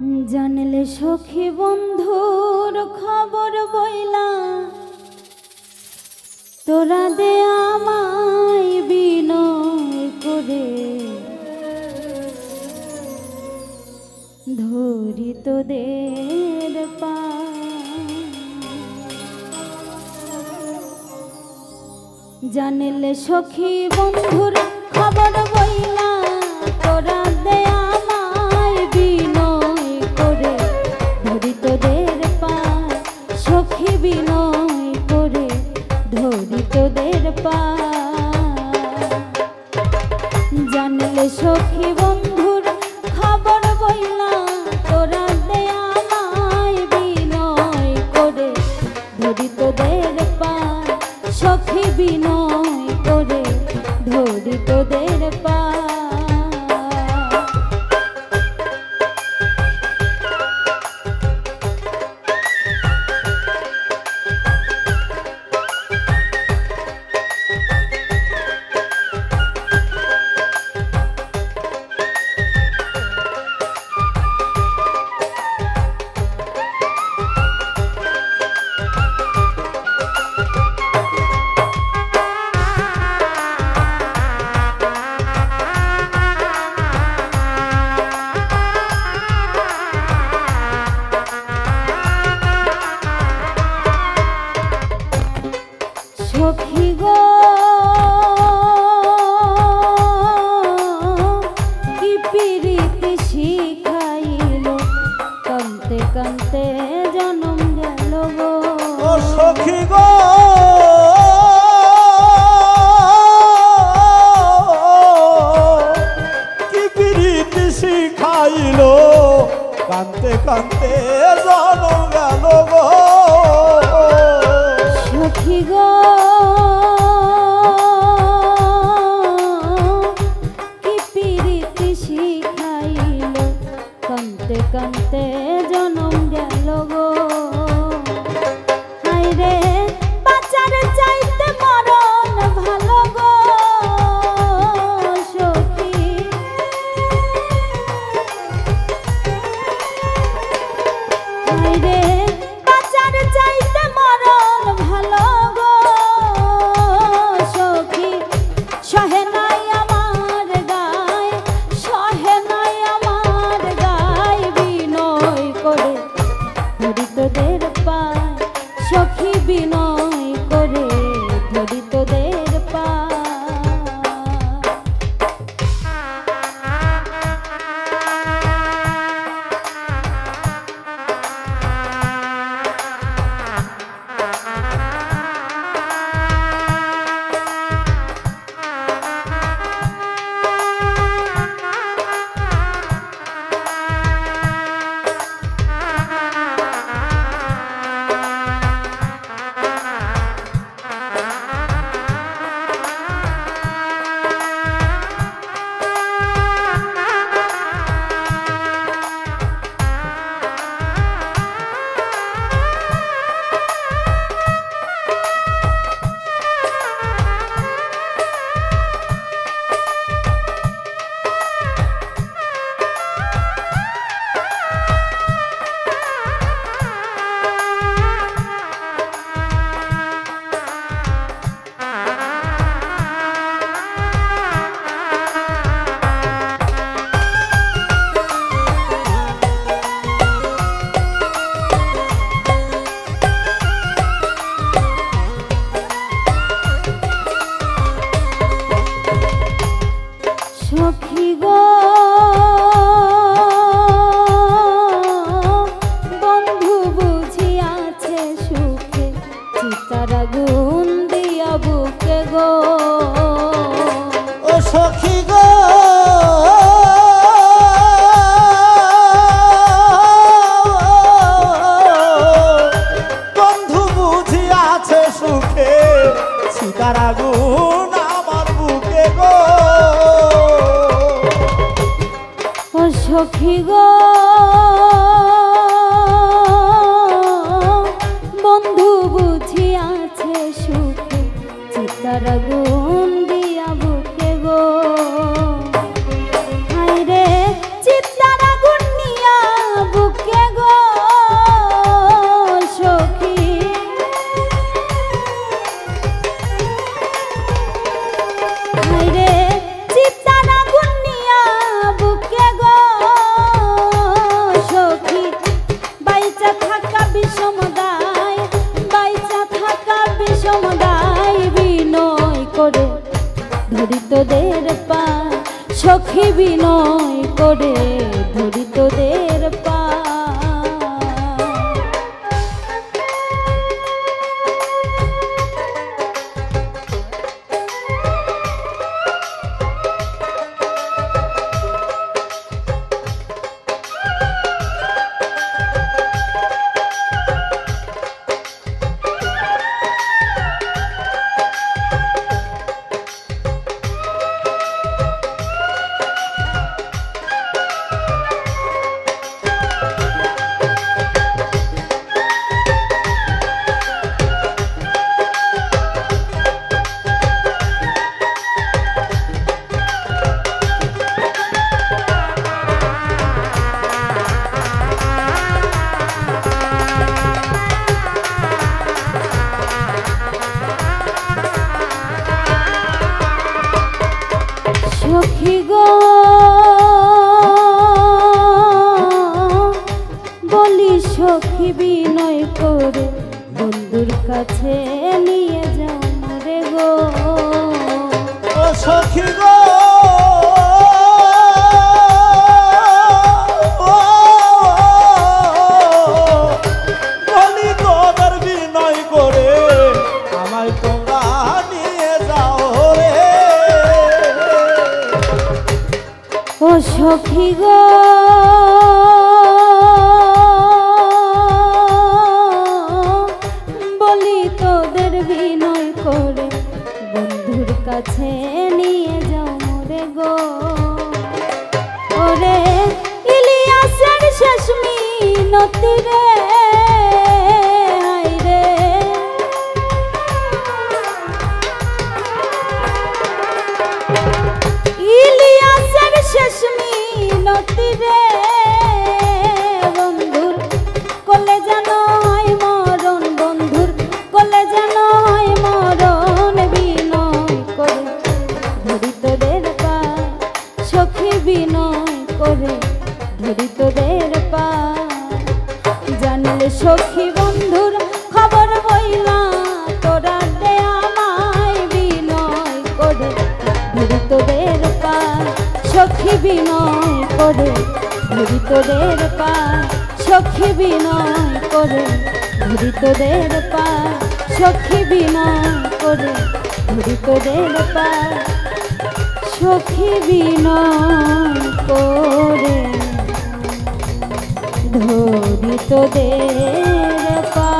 জানলে সখী বন্ধুর খবর বইলা তোরা দে আমায় বিনয় করে ধরি তোদের পা জানলে সখী বন্ধুর খবর বইলা তোরা দে আমায় বিনয় করে ধরি তোদের পা সখী বিনয় করে ধরি তোদের পা জানলে সখী বন্ধুর খবর বইলা তোরা দে আমায় বিনয় করে ধরি তোদের পা সখী বিনয় করে ধরি তোদের পা সখী গো কি প্রীতি শিখাইল কান্তে কান্তে জনম গেল গো ও সখী গো কি প্রীতি শিখাইল কান্তে কান্তে জনম গেল গো সখী গো কি প্রীতি শিখাইল কান্তে কান্তে জনম গেল গো হায়রে বাঁচার চাইতে মরণ ভালো গো সখী হায়রে বাঁচার চাইতে মরণ ভালো গো সখী সহে নাই আমার গায় সহে নাই আমার গায় বিনয় করে ধরি তোদের পায় সখী বিনয় করে ধরি তোদের পায় সখী গো বন্ধু বুঝিয়াছে সুখে চিতার আগুন দিয়া বুকে গো ও সখী গো বন্ধু বুঝিয়াছে সুখে সীতার আগুন আমার বুকে গো ও সখী গো বন্ধু বুঝিয়াছে সুখে চিতার আগুন দিয়া বুকে গো হায়রে চিতার আগুন নিয়া ধরি তোদের পা সখী বিনয় করে ধরি তোদের পা সখী গো বলি সখী বিনয় করে বন্ধুর কাছে নিয়ে যাও রে গো ও সখী গো বলি তোদের বিনয় করে আমায় তোমরা নিয়ে যাও রে ও সখী গো বলি তোদের বিনয় করে বন্ধুর কাছে নিয়ে যাও মোরে গো ওরে ইলিয়াসের শেষ মিনতি রে হায় রে ইলিয়াসের শেষ মিনতি রে বন্ধুর কোলে যেন হয় মরণ বন্ধুর কোলে যেন হয় মরণ বিনয় করে ধরি তোদের পা সখী বিনয় করে ধরি তোদের পা জানলে সখী বন্ধুর খবর বইলা তোরা দে আমায় বিনয় করে ধরি তোদের পা সখী বিনয় করে ধরি তোদের পা সখী বিনয় করে ধরি তোদের পা সখী বিনয় করে ধরি তোদের পা সখী বিনয় করে ধরি তোদের পা।